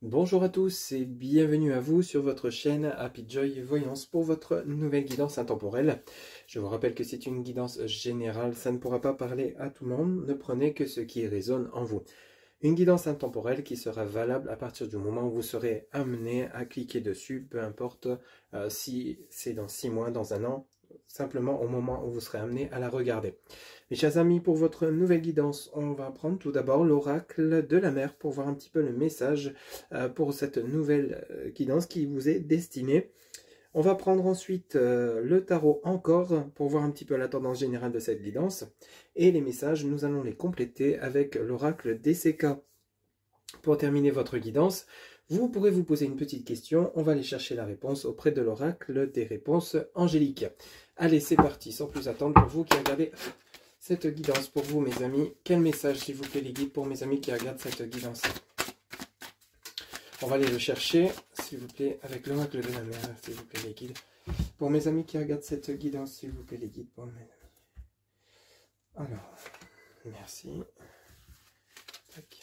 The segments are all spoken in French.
Bonjour à tous et bienvenue à vous sur votre chaîne Happy Joy Voyance pour votre nouvelle guidance intemporelle. Je vous rappelle que c'est une guidance générale, ça ne pourra pas parler à tout le monde, ne prenez que ce qui résonne en vous. Une guidance intemporelle qui sera valable à partir du moment où vous serez amené à cliquer dessus, peu importe si c'est dans 6 mois, dans un an, simplement au moment où vous serez amené à la regarder. Mes chers amis, pour votre nouvelle guidance, on va prendre tout d'abord l'oracle de la mer pour voir un petit peu le message pour cette nouvelle guidance qui vous est destinée. On va prendre ensuite le tarot encore pour voir un petit peu la tendance générale de cette guidance. Et les messages, nous allons les compléter avec l'oracle DCK. Pour terminer votre guidance, vous pourrez vous poser une petite question. On va aller chercher la réponse auprès de l'oracle des réponses angéliques. Allez, c'est parti, sans plus attendre pour vous qui regardez cette guidance pour vous, mes amis. Quel message, s'il vous plaît, les guides, pour mes amis qui regardent cette guidance? On va aller le chercher, s'il vous plaît, avec l'oracle de la mer, s'il vous plaît, les guides. Pour mes amis qui regardent cette guidance, s'il vous plaît, les guides, pour mes amis. Alors, merci. Tac.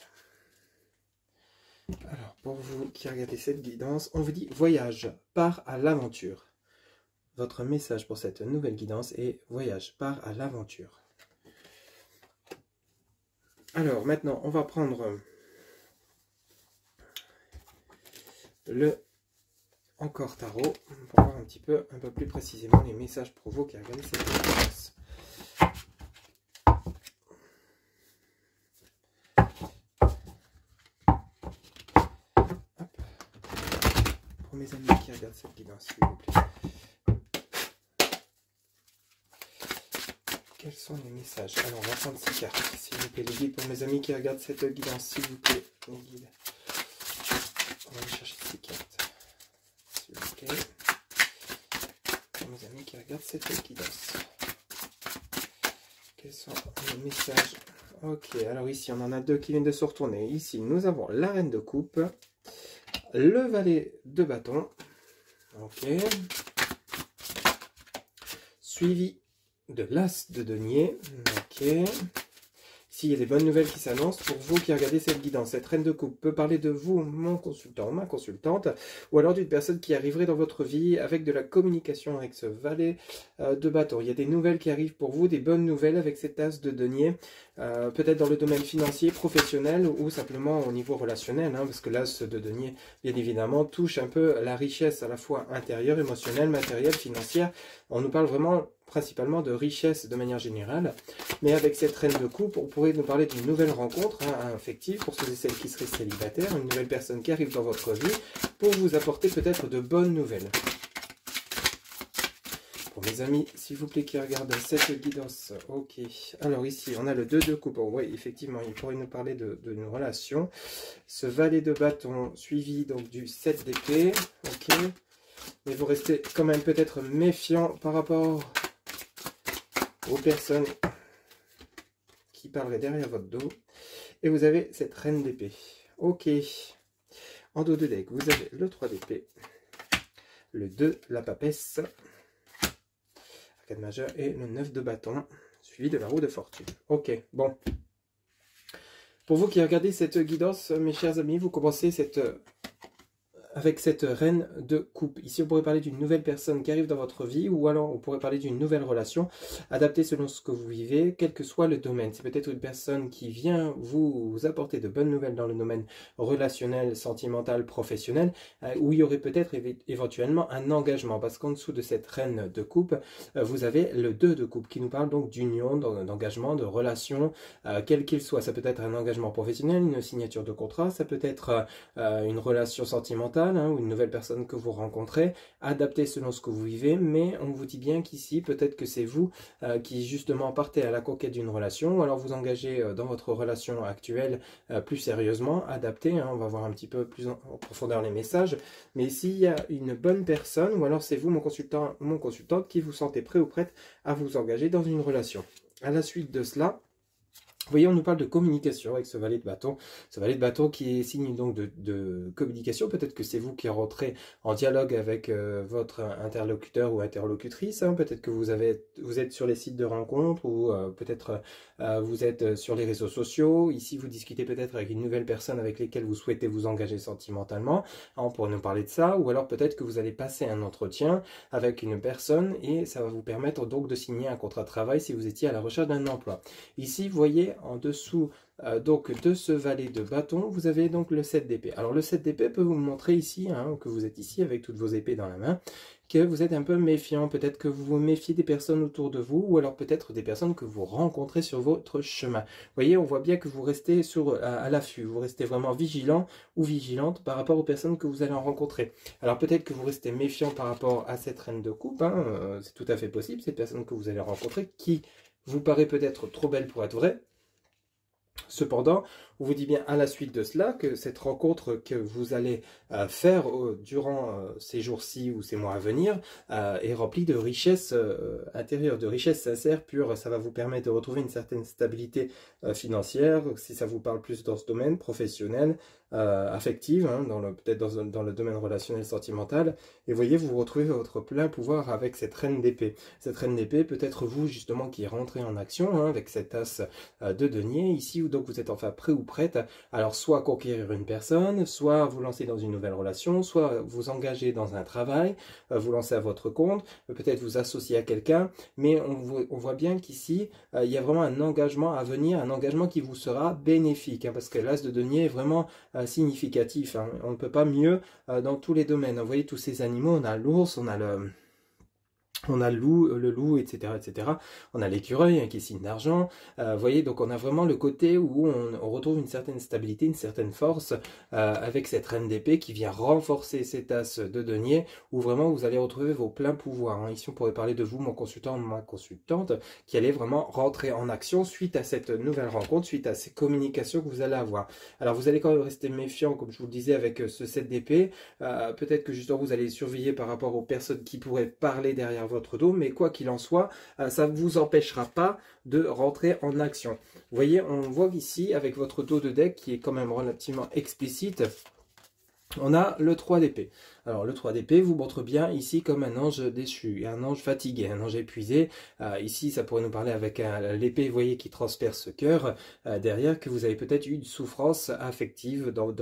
Alors, pour vous qui regardez cette guidance, on vous dit voyage, part à l'aventure. Votre message pour cette nouvelle guidance est voyage, part à l'aventure. Alors, maintenant, on va prendre le encore tarot pour voir un peu plus précisément les messages pour vous qui regardez cette guidance. Pour mes amis qui regardent cette guidance, s'il vous plaît. Quels sont les messages? Alors, on va prendre 6 cartes, s'il vous plaît, les guides. Pour mes amis qui regardent cette guidance, s'il vous plaît, les guides. On va aller chercher 6 cartes, s'il vous plaît. Pour mes amis qui regardent cette guidance. Quels sont les messages? Ok, alors ici, on en a 2 qui viennent de se retourner. Ici, nous avons la reine de coupe, le valet de bâton. Ok. Suivi de l'as de denier. Ok. S'il y a des bonnes nouvelles qui s'annoncent pour vous qui regardez cette guidance, cette reine de coupe peut parler de vous, mon consultant, ma consultante, ou alors d'une personne qui arriverait dans votre vie avec de la communication avec ce valet de bâton. Il y a des nouvelles qui arrivent pour vous, des bonnes nouvelles avec cet as de denier, peut-être dans le domaine financier, professionnel ou simplement au niveau relationnel, hein, parce que l'as de denier, bien évidemment, touche un peu la richesse à la fois intérieure, émotionnelle, matérielle, financière. On nous parle vraiment principalement de richesse de manière générale, mais avec cette reine de coupe, on pourrait nous parler d'une nouvelle rencontre affective pour ceux et celles qui seraient célibataires, une nouvelle personne qui arrive dans votre vie pour vous apporter peut-être de bonnes nouvelles. Pour mes amis, s'il vous plaît, qui regardent cette guidance, ok. Alors ici, on a le 2 de coupe. Oh, oui, effectivement, il pourrait nous parler d'une relation. Ce valet de bâton suivi donc du 7 d'épée, ok. Mais vous restez quand même peut-être méfiant par rapport aux personnes qui parleraient derrière votre dos. Et vous avez cette reine d'épée. Ok. En dos de deck, vous avez le 3 d'épée, le 2, la papesse, arcade majeure, et le 9 de bâton, suivi de la roue de fortune. Ok, bon. Pour vous qui regardez cette guidance, mes chers amis, vous commencez avec cette reine de coupe. Ici, on pourrait parler d'une nouvelle personne qui arrive dans votre vie, ou alors on pourrait parler d'une nouvelle relation, adaptée selon ce que vous vivez, quel que soit le domaine. C'est peut-être une personne qui vient vous apporter de bonnes nouvelles dans le domaine relationnel, sentimental, professionnel, où il y aurait peut-être éventuellement un engagement, parce qu'en dessous de cette reine de coupe, vous avez le 2 de coupe, qui nous parle donc d'union, d'engagement, de relation, quel qu'il soit. Ça peut être un engagement professionnel, une signature de contrat, ça peut être une relation sentimentale, ou une nouvelle personne que vous rencontrez, adaptée selon ce que vous vivez, mais on vous dit bien qu'ici, peut-être que c'est vous qui justement partez à la conquête d'une relation, ou alors vous engagez dans votre relation actuelle plus sérieusement, adapté, on va voir un petit peu plus en profondeur les messages, mais s'il y a une bonne personne, ou alors c'est vous, mon consultant, mon consultante, qui vous sentez prêt ou prête à vous engager dans une relation. À la suite de cela, Vous voyez, on nous parle de communication avec ce valet de bâton. Ce valet de bâton qui est signe donc de communication. Peut-être que c'est vous qui rentrez en dialogue avec votre interlocuteur ou interlocutrice. Hein. Peut-être que vous êtes sur les sites de rencontres ou peut-être vous êtes sur les réseaux sociaux. Ici, vous discutez peut-être avec une nouvelle personne avec laquelle vous souhaitez vous engager sentimentalement. On pourrait nous parler de ça. Ou alors peut-être que vous allez passer un entretien avec une personne et ça va vous permettre donc de signer un contrat de travail si vous étiez à la recherche d'un emploi. Ici, vous voyez, en dessous donc de ce valet de bâton, vous avez donc le 7 d'épée. Alors le 7 d'épée peut vous montrer ici, hein, que vous êtes ici avec toutes vos épées dans la main, que vous êtes un peu méfiant, peut-être que vous vous méfiez des personnes autour de vous, ou alors peut-être des personnes que vous rencontrez sur votre chemin. Vous voyez, on voit bien que vous restez à l'affût, vous restez vraiment vigilant ou vigilante par rapport aux personnes que vous allez en rencontrer. Alors peut-être que vous restez méfiant par rapport à cette reine de coupe, hein, c'est tout à fait possible, cette personne que vous allez rencontrer, qui vous paraît peut-être trop belle pour être vraie. Cependant, on vous dit bien à la suite de cela que cette rencontre que vous allez faire durant ces jours-ci ou ces mois à venir est remplie de richesses intérieures, de richesses sincères, pures. Ça va vous permettre de retrouver une certaine stabilité financière, si ça vous parle plus dans ce domaine professionnel, affective, hein, peut-être dans le domaine relationnel sentimental. Et voyez, vous retrouvez votre plein pouvoir avec cette reine d'épée. Cette reine d'épée peut être vous justement qui rentrez en action, hein, avec cet as de denier ici, où donc vous êtes enfin prêt ou prête, alors soit conquérir une personne, soit vous lancer dans une nouvelle relation, soit vous engager dans un travail, vous lancer à votre compte, peut-être vous associer à quelqu'un, mais on voit bien qu'ici, il y a vraiment un engagement à venir, un engagement qui vous sera bénéfique, hein, parce que l'as de denier est vraiment significatif, hein. On ne peut pas mieux dans tous les domaines. Vous voyez tous ces animaux, on a l'ours, on a le loup, etc., etc. On a l'écureuil, hein, qui est signe d'argent. Vous voyez, donc on a vraiment le côté où on retrouve une certaine stabilité, une certaine force avec cette reine d'épée qui vient renforcer cet as de denier, où vraiment vous allez retrouver vos pleins pouvoirs. Hein. Ici, on pourrait parler de vous, mon consultant, ma consultante, qui allait vraiment rentrer en action suite à cette nouvelle rencontre, suite à ces communications que vous allez avoir. Alors, vous allez quand même rester méfiant, comme je vous le disais, avec ce 7 d'épée. Peut-être que justement, vous allez surveiller par rapport aux personnes qui pourraient parler derrière votre dos, mais quoi qu'il en soit, ça ne vous empêchera pas de rentrer en action. Vous voyez, on voit ici, avec votre dos de deck, qui est quand même relativement explicite, on a le 3 d'épée. Alors le 3 d'épée vous montre bien ici comme un ange déchu, un ange fatigué, un ange épuisé. Ici ça pourrait nous parler avec l'épée, vous voyez, qui transperce ce cœur derrière, que vous avez peut-être eu une souffrance affective dans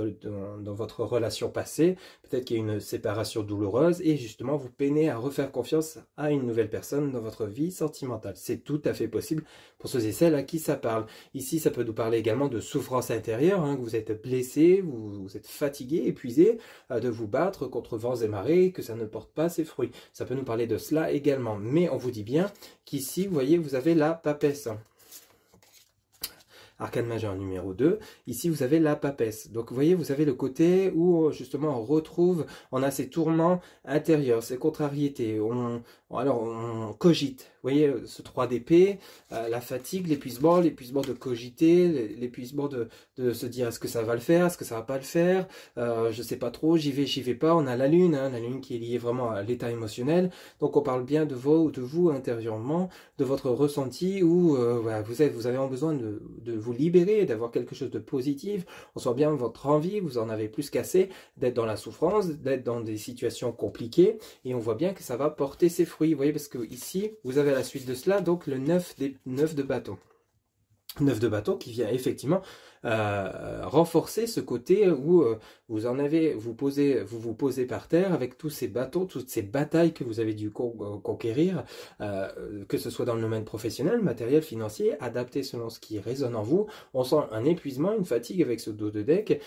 votre relation passée. Peut-être qu'il y a une séparation douloureuse et justement vous peinez à refaire confiance à une nouvelle personne dans votre vie sentimentale. C'est tout à fait possible pour ceux et celles à qui ça parle. Ici ça peut nous parler également de souffrance intérieure, hein, que vous êtes blessé, vous êtes fatigué, épuisé de vous battre contre vents et marées, que ça ne porte pas ses fruits. Ça peut nous parler de cela également. Mais on vous dit bien qu'ici, vous voyez, vous avez la papesse. Arcane majeur numéro 2, ici vous avez la papesse. Donc vous voyez, vous avez le côté où justement on a ces tourments intérieurs, ces contrariétés, on cogite. Vous voyez, ce 3 d'épée, la fatigue, l'épuisement de cogiter, l'épuisement de se dire est-ce que ça va le faire, est-ce que ça va pas le faire, je sais pas trop, j'y vais pas. On a la lune, hein, la lune qui est liée vraiment à l'état émotionnel. Donc on parle bien de vous intérieurement, de votre ressenti où voilà, vous avez besoin de vous libérer, d'avoir quelque chose de positif. On sent bien votre envie, vous en avez plus qu'assez d'être dans la souffrance, d'être dans des situations compliquées, et on voit bien que ça va porter ses fruits. Vous voyez, parce que ici vous avez à la suite de cela donc le 9 de bâton. 9 de bâton qui vient effectivement renforcer ce côté où vous vous posez par terre avec tous ces bâtons, toutes ces batailles que vous avez dû conquérir, que ce soit dans le domaine professionnel, matériel, financier, adapté selon ce qui résonne en vous. On sent un épuisement, une fatigue avec ce dos de deck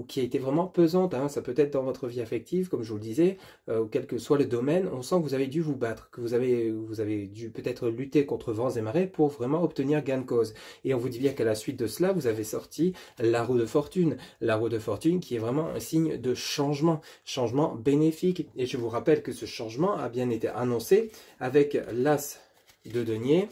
qui a été vraiment pesante, hein. Ça peut être dans votre vie affective, comme je vous le disais, ou quel que soit le domaine. On sent que vous avez dû vous battre, que vous avez dû peut-être lutter contre vents et marées pour vraiment obtenir gain de cause. Et on vous dit bien qu'à la suite de cela, vous avez sorti la roue de fortune. La roue de fortune qui est vraiment un signe de changement bénéfique. Et je vous rappelle que ce changement a bien été annoncé avec l'as de denier.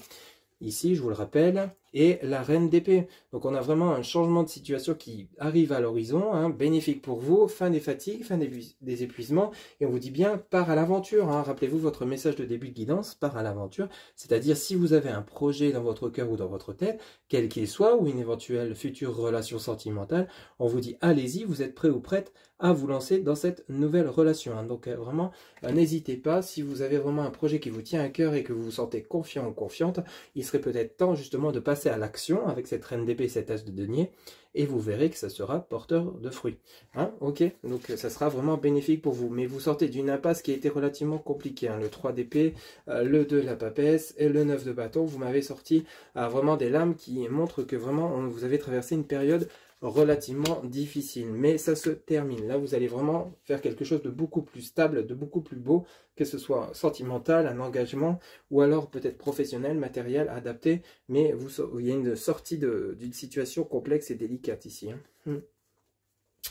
Ici, je vous le rappelle, et la reine d'épée. Donc on a vraiment un changement de situation qui arrive à l'horizon, hein, bénéfique pour vous, fin des fatigues, fin des épuisements, et on vous dit bien, part à l'aventure. Hein. Rappelez-vous votre message de début de guidance, part à l'aventure, c'est-à-dire si vous avez un projet dans votre cœur ou dans votre tête, quel qu'il soit, ou une éventuelle future relation sentimentale, on vous dit allez-y, vous êtes prêt ou prête à vous lancer dans cette nouvelle relation. Hein. Donc vraiment, n'hésitez pas, si vous avez vraiment un projet qui vous tient à cœur et que vous vous sentez confiant ou confiante, il serait peut-être temps justement de passer à l'action avec cette reine d'épée et cet as de denier, et vous verrez que ça sera porteur de fruits. Hein, ok, donc ça sera vraiment bénéfique pour vous. Mais vous sortez d'une impasse qui a été relativement compliquée. Hein. Le 3 d'épée, le 2 de la papesse et le 9 de bâton. Vous m'avez sorti vraiment des lames qui montrent que vraiment vous avez traversé une période relativement difficile, mais ça se termine. Là, vous allez vraiment faire quelque chose de beaucoup plus stable, de beaucoup plus beau, que ce soit sentimental, un engagement, ou alors peut-être professionnel, matériel, adapté, mais il y a une sortie d'une situation complexe et délicate ici. Hein.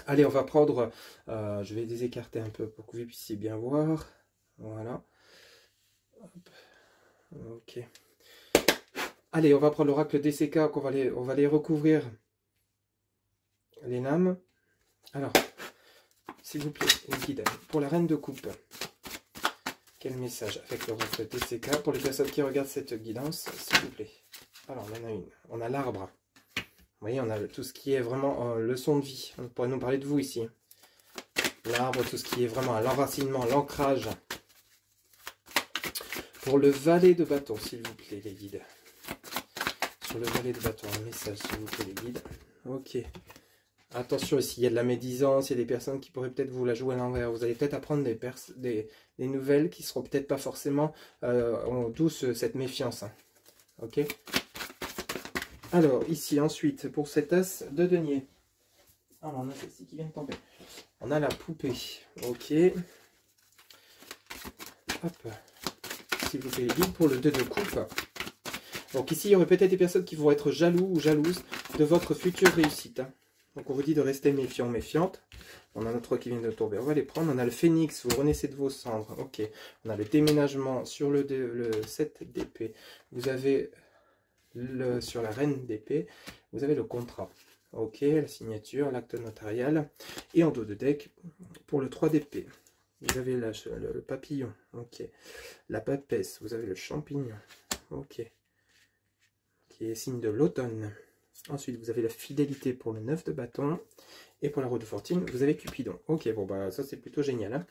Allez, on va prendre, je vais les écarter un peu pour que vous puissiez bien voir. Voilà. Hop. Ok. Allez, on va prendre l'oracle DCK, on va les recouvrir. Les lames. Alors, s'il vous plaît, les guides, pour la reine de coupe, quel message avec l'oracle DCK pour les personnes qui regardent cette guidance, s'il vous plaît. Alors, on en a une. On a l'arbre. Vous voyez, on a tout ce qui est vraiment leçon de vie. On pourrait nous parler de vous ici. L'arbre, tout ce qui est vraiment l'enracinement, l'ancrage. Pour le valet de bâton, s'il vous plaît, les guides. Sur le valet de bâton, un message, s'il vous plaît, les guides. Ok. Attention ici, il y a de la médisance, il y a des personnes qui pourraient peut-être vous la jouer à l'envers. Vous allez peut-être apprendre des nouvelles qui seront peut-être pas forcément douces, cette méfiance. Hein. Ok. Alors, ici, ensuite, pour cet as de denier. Ah, on a celle-ci qui vient de tomber. On a la poupée. Ok. Hop. S'il vous plaît, guide pour le 2 de coupe. Donc ici, il y aurait peut-être des personnes qui vont être jaloux ou jalouses de votre future réussite. Hein. Donc on vous dit de rester méfiant, méfiante. On a notre qui vient de tomber, on va les prendre. On a le phénix, vous renaissez de vos cendres. Ok. On a le déménagement sur le 7 d'épée. Vous avez sur la reine d'épée, vous avez le contrat. Ok, la signature, l'acte notarial. Et en dos de deck, pour le 3 d'épée, vous avez le papillon. Ok. La papesse, vous avez le champignon. Ok. Qui est signe de l'automne. Ensuite, vous avez la fidélité pour le 9 de bâton. Et pour la roue de fortune, vous avez Cupidon. Ok, bon, bah ça c'est plutôt génial. Hein.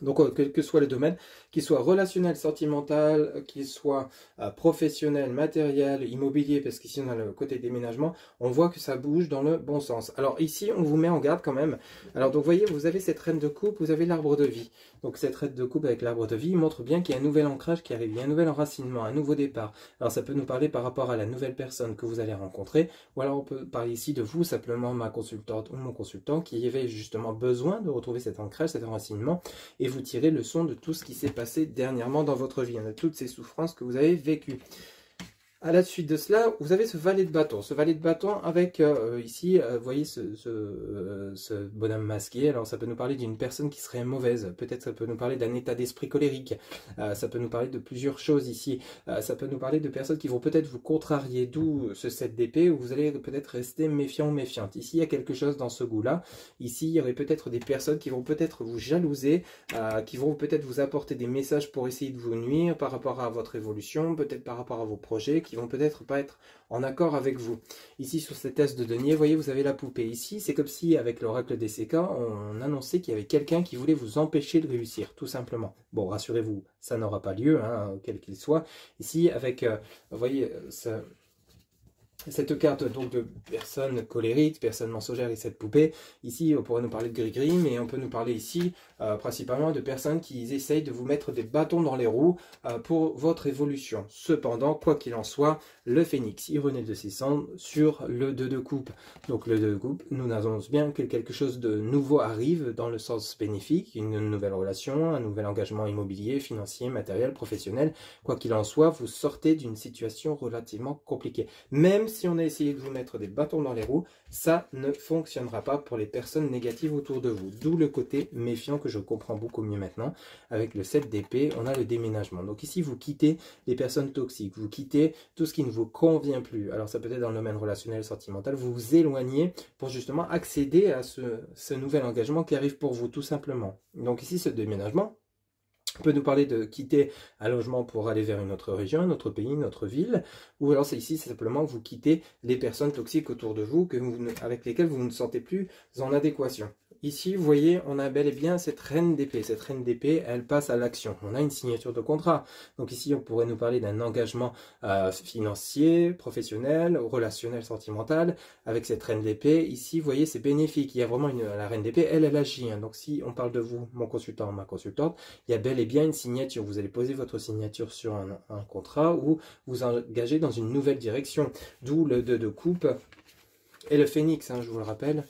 Donc, quel que soit le domaine, qu'il soit relationnel, sentimental, qu'il soit professionnel, matériel, immobilier, parce qu'ici on a le côté déménagement, on voit que ça bouge dans le bon sens. Alors ici, on vous met en garde quand même. Alors donc, vous voyez, vous avez cette reine de coupe, vous avez l'arbre de vie. Donc cette reine de coupe avec l'arbre de vie montre bien qu'il y a un nouvel ancrage qui arrive, il y a un nouvel enracinement, un nouveau départ. Alors ça peut nous parler par rapport à la nouvelle personne que vous allez rencontrer, ou alors on peut parler ici de vous, simplement ma consultante ou mon consultant, qui avait justement besoin de retrouver cet ancrage, cet enracinement, et vous tirez leçon de tout ce qui s'est passé dernièrement dans votre vie, de toutes ces souffrances que vous avez vécues. À la suite de cela, vous avez ce valet de bâton. Ce valet de bâton avec ici, vous voyez ce bonhomme masqué. Alors ça peut nous parler d'une personne qui serait mauvaise. Peut-être ça peut nous parler d'un état d'esprit colérique. Ça peut nous parler de plusieurs choses ici. Ça peut nous parler de personnes qui vont peut-être vous contrarier. D'où ce 7 d'épée où vous allez peut-être rester méfiant ou méfiante. Ici, il y a quelque chose dans ce goût-là. Ici, il y aurait peut-être des personnes qui vont peut-être vous jalouser, qui vont peut-être vous apporter des messages pour essayer de vous nuire par rapport à votre évolution, peut-être par rapport à vos projets, qui vont peut-être pas être en accord avec vous. Ici, sur cette as de denier, vous voyez, vous avez la poupée. Ici, c'est comme si, avec l'oracle DCK, on annonçait qu'il y avait quelqu'un qui voulait vous empêcher de réussir, tout simplement. Bon, rassurez-vous, ça n'aura pas lieu, hein, quel qu'il soit. Ici, avec, vous voyez, cette carte donc de personne colérique, personne mensongère et cette poupée, ici on pourrait nous parler de gris-gris, mais on peut nous parler ici principalement de personnes qui essayent de vous mettre des bâtons dans les roues pour votre évolution. Cependant, quoi qu'il en soit, le phénix, il renaît de ses cendres sur le 2 de coupe. Donc le 2 de coupe nous annonce bien que quelque chose de nouveau arrive dans le sens bénéfique, une nouvelle relation, un nouvel engagement immobilier, financier, matériel, professionnel. Quoi qu'il en soit, vous sortez d'une situation relativement compliquée. Même si on a essayé de vous mettre des bâtons dans les roues, ça ne fonctionnera pas pour les personnes négatives autour de vous. D'où le côté méfiant que je comprends beaucoup mieux maintenant. Avec le 7 d'épée, on a le déménagement. Donc ici, vous quittez les personnes toxiques, vous quittez tout ce qui ne vous convient plus. Alors ça peut être dans le domaine relationnel, sentimental, vous vous éloignez pour justement accéder à ce nouvel engagement qui arrive pour vous, tout simplement. Donc ici, ce déménagement peut nous parler de quitter un logement pour aller vers une autre région, un autre pays, une autre ville, ou alors c'est ici simplement vous quittez les personnes toxiques autour de vous, avec lesquelles vous ne sentez plus en adéquation. Ici, vous voyez, on a bel et bien cette reine d'épée. Cette reine d'épée, elle passe à l'action. On a une signature de contrat. Donc ici, on pourrait nous parler d'un engagement financier, professionnel, relationnel, sentimental. Avec cette reine d'épée, ici, vous voyez, c'est bénéfique. Il y a vraiment la reine d'épée, elle agit. Hein. Donc si on parle de vous, mon consultant, ma consultante, il y a bel et bien une signature. Vous allez poser votre signature sur un contrat ou vous engagez dans une nouvelle direction. D'où le 2 de coupe et le phénix, hein, je vous le rappelle.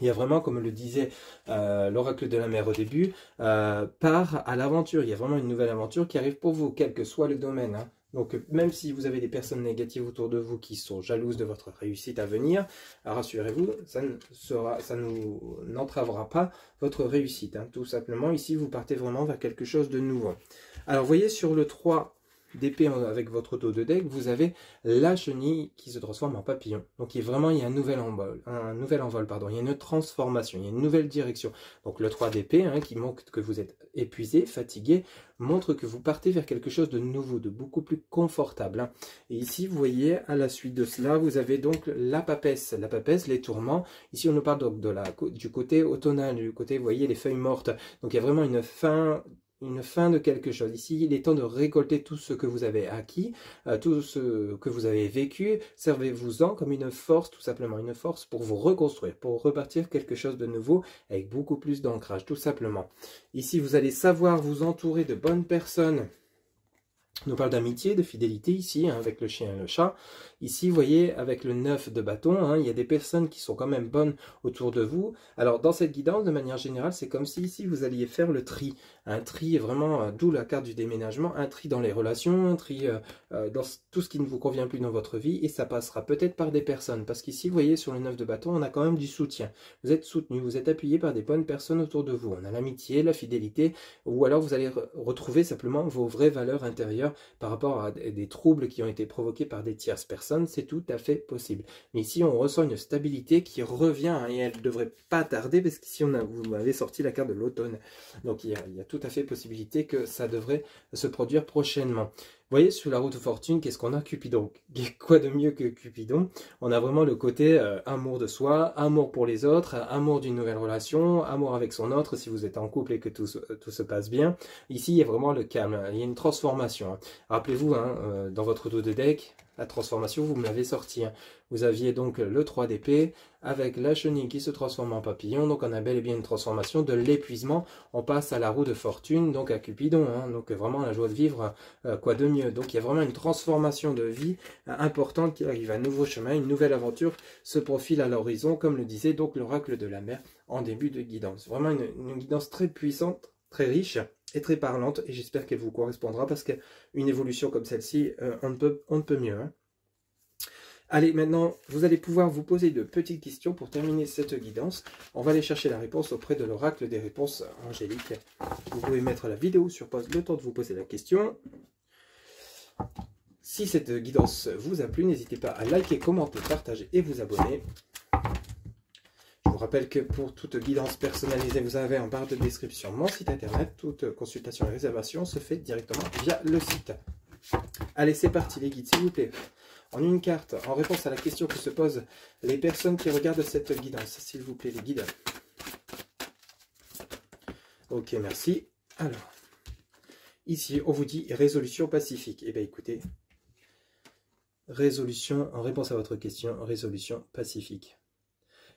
Il y a vraiment, comme le disait l'oracle de la mer au début, part à l'aventure. Il y a vraiment une nouvelle aventure qui arrive pour vous, quel que soit le domaine. Hein. Donc, même si vous avez des personnes négatives autour de vous qui sont jalouses de votre réussite à venir, rassurez-vous, ça n'entravera pas votre réussite. Hein. Tout simplement, ici, vous partez vraiment vers quelque chose de nouveau. Alors, vous voyez, sur le 3 d'épée avec votre dos de deck, vous avez la chenille qui se transforme en papillon. Donc il y a un nouvel envol, il y a une transformation, il y a une nouvelle direction. Donc le 3 d'épée, hein, qui montre que vous êtes épuisé, fatigué, montre que vous partez vers quelque chose de nouveau, de beaucoup plus confortable. Hein. Et ici, vous voyez, à la suite de cela, vous avez donc la papesse, les tourments. Ici, on nous parle donc du côté automnal, du côté, vous voyez, les feuilles mortes. Donc il y a vraiment une fin de quelque chose. Ici, il est temps de récolter tout ce que vous avez acquis, tout ce que vous avez vécu. Servez-vous-en comme une force, tout simplement, une force pour vous reconstruire, pour repartir quelque chose de nouveau avec beaucoup plus d'ancrage, tout simplement. Ici, vous allez savoir vous entourer de bonnes personnes. On nous parle d'amitié, de fidélité ici, hein, avec le chien et le chat. Ici, vous voyez, avec le 9 de bâton, hein, il y a des personnes qui sont quand même bonnes autour de vous. Alors, dans cette guidance, de manière générale, c'est comme si ici, vous alliez faire le tri. Un tri vraiment, d'où la carte du déménagement, un tri dans les relations, un tri dans tout ce qui ne vous convient plus dans votre vie. Et ça passera peut-être par des personnes. Parce qu'ici, vous voyez, sur le 9 de bâton, on a quand même du soutien. Vous êtes soutenu, vous êtes appuyé par des bonnes personnes autour de vous. On a l'amitié, la fidélité, ou alors vous allez retrouver simplement vos vraies valeurs intérieures par rapport à des troubles qui ont été provoqués par des tierces personnes, c'est tout à fait possible. Mais ici, on ressent une stabilité qui revient, hein, et elle ne devrait pas tarder, parce qu'ici, vous m'avez sorti la carte de l'automne. Donc, il y a tout à fait possibilité que ça devrait se produire prochainement. Vous voyez, sur la route de fortune, qu'est-ce qu'on a? Cupidon. Quoi de mieux que Cupidon? On a vraiment le côté amour de soi, amour pour les autres, amour d'une nouvelle relation, amour avec son autre, si vous êtes en couple et que tout se passe bien. Ici, il y a vraiment le calme, il y a une transformation. Hein. Rappelez-vous, hein, dans votre dos de deck, la transformation, vous me l'avez sorti. Hein. Vous aviez donc le 3 d'épée avec la chenille qui se transforme en papillon. Donc on a bel et bien une transformation de l'épuisement. On passe à la roue de fortune, donc à Cupidon. Hein. Donc vraiment la joie de vivre, quoi de mieux. Donc il y a vraiment une transformation de vie importante qui arrive. Un nouveau chemin, une nouvelle aventure se profile à l'horizon, comme le disait donc l'oracle de la mer en début de guidance. Vraiment une guidance très puissante, très riche et très parlante. Et j'espère qu'elle vous correspondra parce qu'une évolution comme celle-ci, on ne peut mieux. Hein. Allez, maintenant, vous allez pouvoir vous poser de petites questions pour terminer cette guidance. On va aller chercher la réponse auprès de l'oracle des réponses angéliques. Vous pouvez mettre la vidéo sur pause le temps de vous poser la question. Si cette guidance vous a plu, n'hésitez pas à liker, commenter, partager et vous abonner. Je vous rappelle que pour toute guidance personnalisée, vous avez en barre de description mon site internet. Toute consultation et réservation se fait directement via le site. Allez, c'est parti les guides, s'il vous plaît. En une carte, en réponse à la question que se posent les personnes qui regardent cette guidance. S'il vous plaît, les guides. Ok, merci. Alors, ici, on vous dit résolution pacifique. Eh bien, écoutez, résolution, en réponse à votre question, résolution pacifique.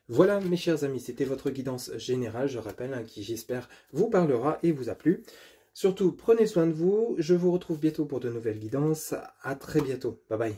Voilà, mes chers amis, c'était votre guidance générale, je rappelle, hein, qui, j'espère, vous parlera et vous a plu. Surtout, prenez soin de vous. Je vous retrouve bientôt pour de nouvelles guidances. À très bientôt. Bye bye.